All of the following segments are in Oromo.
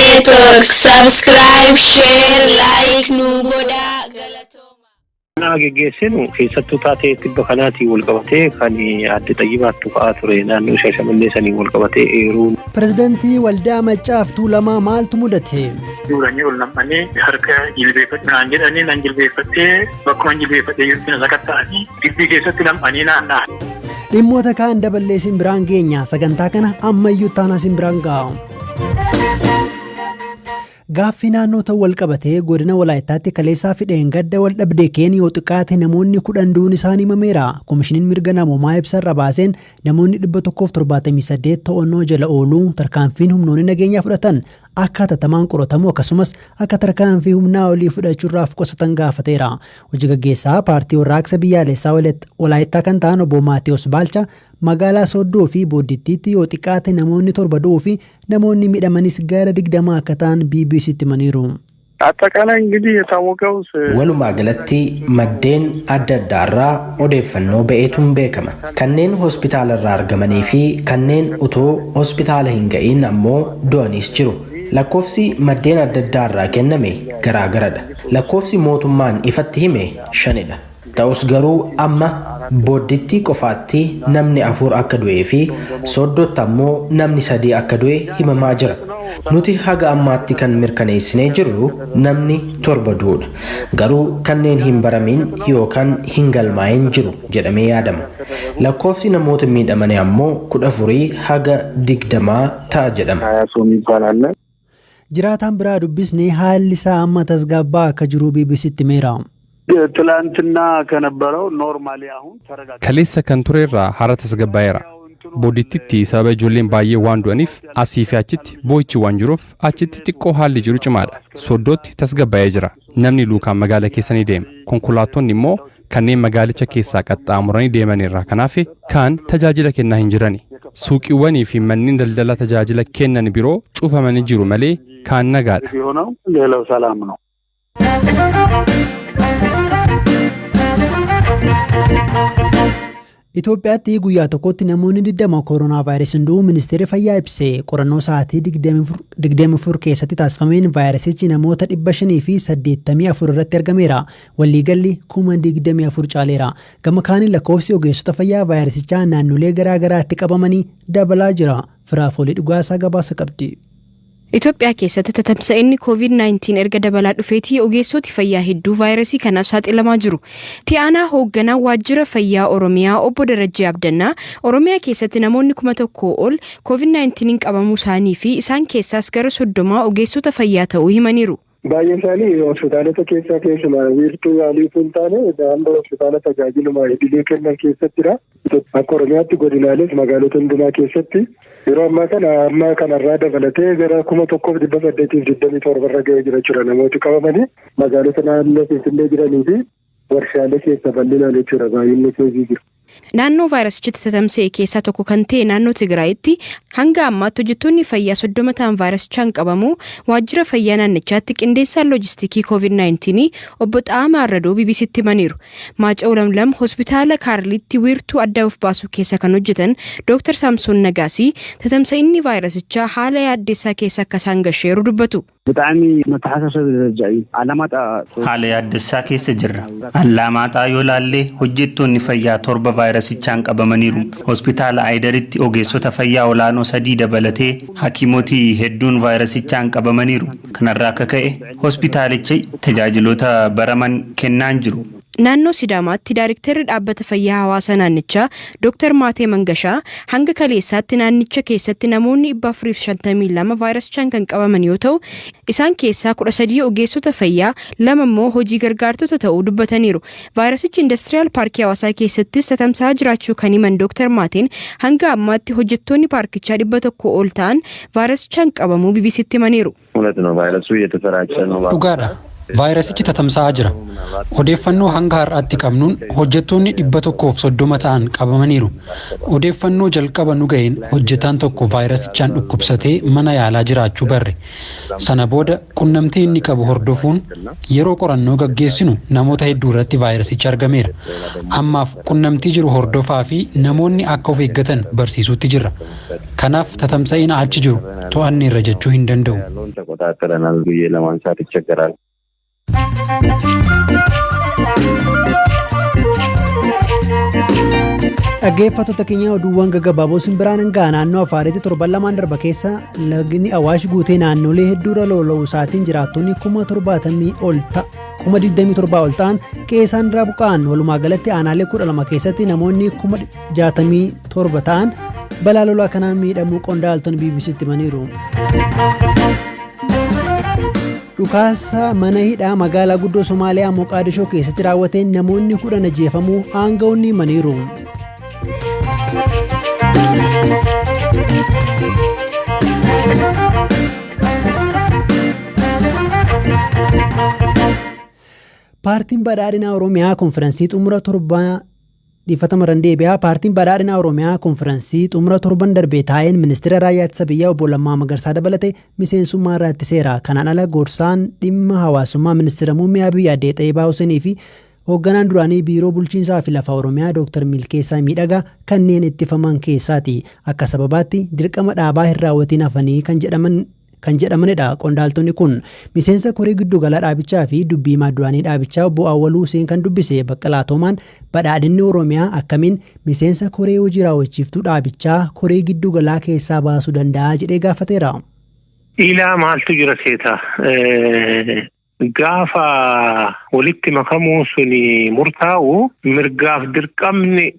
Network subscribe, share, like nu goda galatoma. Nageessinu keessattuu taatee tibba kanaatiin wal qabatee kan adda xayyibaattu ka'aa ture naannoo Shaashamannee sanii wal qabatee eeruun. Pirezidaantii Waldaa Maccaaftuu lamaa maaltu mudate? Duuranii ol nam'anii harka jilbeeffannaan jedhanii nan jilbeeffattee bakkuma jilbeeffattee yookiin sakatta'anii gibbii keessatti nam'anii naanna'an. Dhimmoota kaan daballee isin biraan geenya sagantaa kana ammayyuu taanaa isin biraan ga'a. Gaaffii naannoo ta'uu wal qabatee godina Walaayittaatti kaleessaa fidheen gadda wal dhabdee keenii yoo xiqqaate namoonni 10 du'uun isaanii himameera. Komishiniin mirga namoomaa ibsarra baaseen namoonni 178 to'annoo jala ooluu tarkaanfiin humnoonni nageenyaa fudhatan akka hatattamaan qoratamu akkasumas akka tarkaanfii humnaa olii fudhachuurraaf qusatan gaafateera. Hojii gaggeessaa paartii warraaqsa biyyaalessaa Walaayittaa kan ta'an obbo Maatiyos Baalcha magaalaa Sooddoo fi Booddittiitti yoo xiqqaate namoonni 7 du'uu fi namoonni miidhamanis gara 20 akka ta'an BBC'tti himaniiru. አጠቃላይ እንግዲህ የታወቀው walumaa galatti maddeen adda addaarraa odeeffannoo ba'eetuun beekama. Kanneen hospitaalarraa argamanii fi kanneen utoo hospitaala hin ga'iin ammoo du'anis jiru. Lakkoofsi maddeen adda addaarraa kenname garaagaradha. Lakkoofsi mootummaan ifatti hime 5dha. Ta'us garuu amma Boodditti qofaatti namni 4 akka du'ee fi Sooddootti ammoo namni 3 akka du'e himamaa jira. Nuti haga ammaatti kan mirkaneessinee jirru namni 7 du'uudha. Garuu kanneen hin baramin yookaan hin galmaa'in jiru jedhamee yaadama. Lakkoofsi namoota miidhamanii ammoo 14 haga 20 ta'a jedhama. Jiraataan biraa dubbisnee haalli isaa amma tasgabbaa'aa akka jiru BBC'tti himeera. ትላንትና ከነበረው ኖርማሊ አሁን ተረጋጋ ከሌሳ ከንቱሬራ ሀራ ተስገባየራ ቦዲቲቲ ሰበ ጆሌን ባየ ዋን ዱአኒፍ አሲፊ አቺቲ ቦይቺ ዋን ጅሩፍ አቺቲ ጢቆ ሀል ጅሩ ጭማዳ ሶዶት ተስገባየ ጅራ ነምኒ ሉካ መጋለ ኬሰኒ ዴም ኮንኮላቶን ኒሞ ከኔ መጋለቸ ኬሳ ቀጣሙራኒ ዴመኒራ ከናፌ ካን ተጃጅለ ኬና ሂንጅራኒ ሱቂወኒ ፊ መኒን ደልደላ ተጃጅለ ኬነን ቢሮ ጩፈመን ጅሩ መሌ ካን ነጋዳ የሆነው ሌላው ሰላም ነው። Itoophiyaatti guyyaa tokkotti namoonni 20 koronaa vaayirasiin du'uu ministeerri fayyaa ibsee qorannoo sa'aatii 24 keessatti taasifameen vaayirasichi namoota 584 irratti argameera. Waliigalli 24,000 caaleera. Gama kaaniin lakkoofsi ogeessota fayyaa vaayirasichaa naannolee garaa garaatti qabamanii dabalaa jira. Firaafoolii dhugaasaa gabaasa qabdi. Itoophiyaa keessatti tatamsa'inni COVID-19 erga dabalaa dhufeetii ogeessoti fayyaa hedduu vaayirasii kanaaf saaxilamaa jiru. Ti'aanaa hoogganaa waajjira fayyaa Oromiyaa obbo Darajjee Abdannaa Oromiyaa keessatti namoonni 1,000 ol COVID-19 qabamuu isaanii fi isaan keessaas gara 30 ogeessota fayyaa ta'uu himaniiru. baay'een isaanii hospitaalota keessumaa wiirtuu yaalii kun taane naannoo hospitaala tajaajiluma idilee kennan keessattidha. Akka Oromiyaatti godinaalee magaalota hundumaa keessatti yeroo ammaa kanarraa dabalatee gara 1,827 irra ga'ee jira jechuudha namooti qabamanii magaalota naannoo Finfinnee jiranii fi warshaalee keessa bal'inaan jechuudha baay'inni keessa jiru. Naannoo vaayirasichitti tatamsa'e keessaa tokko kan ta'e naannoo Tigraayitti hanga ammaatti hojjettoonni fayyaa 30 ta'an vaayirasichaan qabamu waajjira fayyaa naannichaatti qindeessaan loojistikii COVID-19 obbo Xaamaa Arradoo BBC'tti himaniiru. Maaca'uu Lamlam hospitaala Kaarlitti wiirtuu adda of baasuu keessa kan hojjetan Dr. Saamsoon Nagaasii tatamsa'inni vaayirasichaa haala yaaddeessaa keessa akka isaan gasheeru dubbatu. Haala yaaddeessaa keessa jirra. Allamaaxaa yoo laallee hojjettoonni fayyaa 7 vaayirasichaan qabamaniiru. Hospitaala Aayidaritti ogeessota fayyaa olaanoo 3 dabalatee hakiimootii hedduun vaayirasichaan qabamaniiru. Kanarraa akka ka'e hospitaalichi tajaajiloota baraman kennaan jiru. Naannoo Sidaamaatti Daayiriktarri dhaabbata fayyaa hawaasa naannichaa Dr. Maatee Mangashaa hanga kaleessaatti naannicha keessatti namoonni 452 vaayirasichaan kan qabaman yoo ta'u isaan keessaa 13 ogeessota fayyaa 2 immoo hojii gargaartota ta'uu dubbataniiru. Vaayirasichi Indastiriyaal Paarkii Hawaasaa keessattis tatamsa'aa jiraachuu kan himan Dr. Maateen hanga ammaatti hojjettoonni paarkichaa 100 ol ta'an vaayirasichaan qabamuu BBC'tti himaniiru. Dhugaadha. Vaayirasichi tatamsa'aa jira. Odeeffannoo hanga har'aatti qabnuun hojjettoonni 130 ta'an qabamaniiru. Odeeffannoo jalqaba nu ga'een hojjetaan tokko vaayirasichaan dhukkubsatee mana yaalaa jiraachuu barre. Sana booda qunnamtii inni qabu hordofuun yeroo qorannoo gaggeessinu namoota hedduu irratti vaayirasichi argameera. Ammaaf qunnamtii jiru hordofaa fi namoonni akka of eeggatan barsiisuutti jirra. Kanaaf tatamsa'iin achi jiru to'anne irra jechuu hin danda'u. Dhaggeeffattoota keenya oduuwwan gaggabaaboo simbiraan hangaa naannoo Afaaritti torban lamaan darba keessa lagni Awaash guutee naannolee hedduurra lola'uu isaatiin jiraattonni 27,000 ol ta'an keessaan irraa buqqa'an. Walumaa galatti aanaalee 12 keessatti namoonni 67 ta'an balaa lolaa kanaan miidhamuu qondaaltonni BBC'tti himaniiru. Dhukaasa mana hidhaa magaalaa guddoo Somaaliyaa Moqaadishoo keessatti raawwateen namoonni 10 ajjeefamuu aangawoonni himaniiru. Paartiin badhaadhinaa Oromiyaa konfiraansii xumura torban Paartiin badhaadhinaa Oromiyaa konfiraansii xumura torban darbee taa'een ministeera raayyaa ittisa biyyaa obbo Lammaa Magarsaa dabalatee miseensummaa irraa ittiseera. Kanaan ala gorsaan dhimma hawaasummaa ministeera muummee Abiyyi Addee Xaayibaa Huseenii fi hoogganaan duraanii biiroo bulchiinsaa fi lafa Oromiyaa Dr. Milkeessaa Miidhagaa kanneen ittifaman keessaati. Akka sababaatti dirqama dhaabaa hin raawwatiin hafanii kan jedhamanidha. Qondaaltonni kun miseensa koree giddu galaa dhaabichaa fi dubbii duraanii dhaabichaa obbo Awwaluu Huseen kan dubbise Baqqalaa Toomaan badhaadhinni Oromiyaa akkamiin miseensa koree hojii raawwachiiftuu dhaabichaa koree giddu galaa keessaa baasuu danda'a jedhee gaafateera. Ilaa maaltu jira seeta? Gaafa walitti makamuun suni murtaa'u mirgaaf dirqamni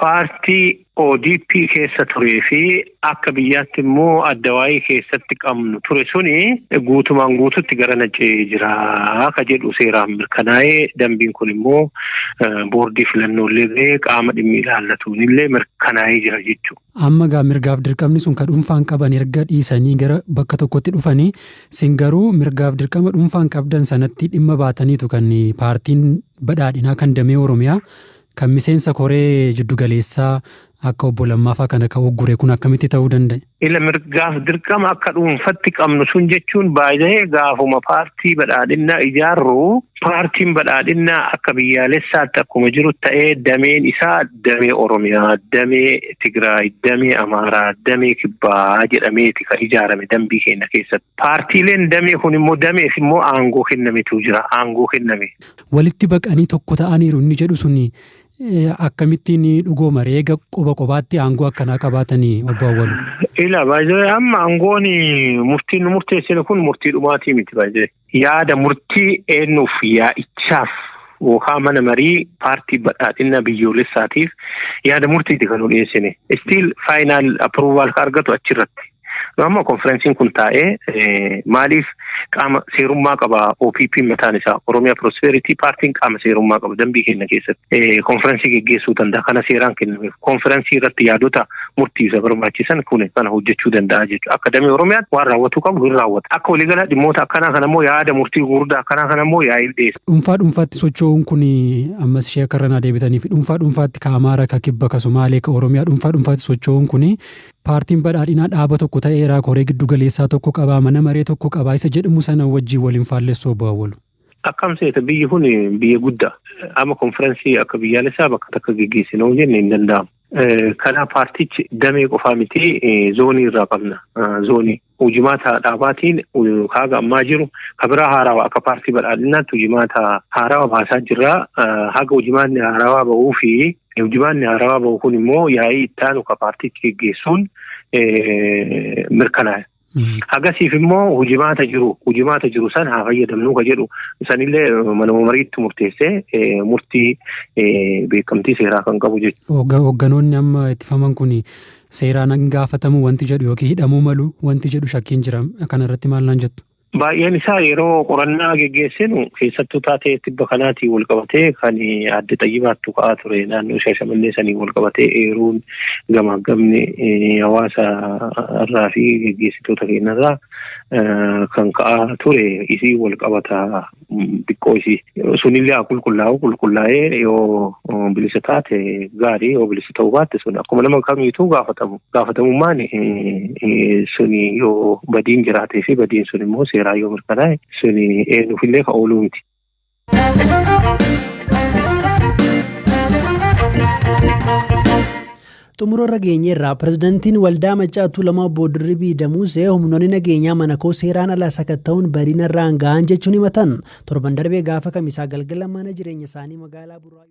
paartii ODP keessa turee fi akka biyyaatti immoo addawaayii keessatti qabnu ture suni guutumaan guututti gara nacee jira akka jedhu seeraan mirkanaa'ee dambiin kun immoo boordii filannoolee qaama dhimmi ilaallatuun illee mirkanaa'ee jira jechuudha. Amma gaa mirgaaf dirqamni sun kan dhuunfaan qaban erga dhiisanii gara bakka tokkotti dhufanii sin garuu mirgaaf dirqama dhuunfaan qabdan sanatti dhimma baataniitu kan paartiin badhaadhinaa kan damee Oromiyaa kan miseensa koree jiddugaleessaa akka obbo Lammaafaa kana kan oggure kun akkamitti ta'uu danda'a? Ila mirgaaf dirqama akka dhuunfatti qabnu sun jechuun baay'ee gaafuma paartii badhaadhinnaa ijaarru paartiin badhaadhinnaa akka biyyaalessaatti akkuma jiru ta'ee dameen isaa damee Oromiyaa, damee Tigraay, damee Amaaraa, damee Kibbaa jedhameeti kan ijaarame dambii keenya keessatti. Paartiileen damee kun immoo dameef immoo aangoo kennametu jira, aangoo kenname. Walitti baqanii tokko ta'aniiru inni jedhu suni akkamittiin dhugooma reega quba qubaatti aangoo akkanaa qabaatanii obbo Awwalu? Ila baay'ee amma aangoon murtiin murteessine kun murtii dhumaatii miti baay'ee. Yaada murtii eenyuuf yaa'ichaaf yookaan mana marii paartii badhaadhinaa biyyoolessaatiif yaada murtiiti kan dhiyeessine. Still final approval ka argatu achirratti. Amma konferensiin kun taa'ee maaliif qaama seerummaa qaba OPP mataan isaa Oromiyaa Prosperity Paartiin qaama seerummaa qaba dambii keenya keessatti konferensii geggeessuu danda'a kana seeraan kennameef konferensii irratti yaadota murtiisa barbaachisan kun kana hojjechuu danda'a jechuudha. Akka damee Oromiyaatti waan raawwatu qabu hin raawwata. Akka waliigala dhimmoota akkanaa kana immoo yaada murtii gurguddaa akkanaa kana immoo yaa'ii dhiyeessa. Dhuunfaatti socho'uun kun ammas ishee akka irraa deebitaniif dhuunfaatti ka Amaaraa ka Kibba ka Somaalee ka Oromiyaa dhuunfaatti socho'uun kun paartiin badhaadhinaa dhaaba tokko ta'eeraa koree giddu galeessaa tokko qabaa mana maree tokko qabaa isa jedhamu sana wajjin waliin faallessoo obbo Awwalu. Akkam seeta biyyi kun biyya guddaa amma konferensii akka biyyaalessaa bakka takka geggeessinuu jenne hin danda'amu. Kana paartichi damee qofaa miti zoonii irraa qabna. Zoonii hujimaata dhaabaatiin kaaga ammaa jiru kabiraa haarawaa akka paartii badhaadhinaatti hujimaata haarawaa baasaa jirra. Haga hujimaanni haarawaa ba'uu fi hujimaanni haarawaa ba'u kun immoo yaa'ii ittaanu ka paartichi geggeessuun mirkanaa'e. Hagasiif immoo hujimaata jiru san haa fayyadamnuu ka jedhu sanillee manuma mariitti murteessee murtii beekamtii seeraa kan qabu jechuudha. Hoogganoonni amma ittifaman kun seeraan gaafatamu wanti jedhu yookiin hidhamuu malu wanti jedhu shakkiin jira kanarratti maal naan jettu? Baay'een isaa yeroo qorannaa geggeessinu keessattuu taatee tibba kanaatiin wal qabatee kan adde Xayyibaattu ka'aa ture naannoo Shaashamannee sanii wal qabatee eeruun gamaggamni hawaasa irraa fi geggeessitoota keenyarraa kan ka'aa ture isii wal qabata xiqqoo isii sunillee qulqullaa'ee yoo bilisa taate gaarii yoo bilisa ta'uu baatte sun akkuma nama kamiituu gaafatamummaan suni yoo badiin jiraatee fi badiin sun immoo seeraa yoo mirkanaa'e suni eenyuufillee ka ooluu miti. xumurarra geenyeerraa pirezidantiin waldaa Maccaatuu Lamaa Obbo Dirribii Damuusee humnoonni nageenyaa mana koo seeraan alaa sakatta'uun badiinarraan ga'an jechuun himatan torban darbee gaafa kamisaa galgala mana jireenya isaanii magaalaa Buraayyuu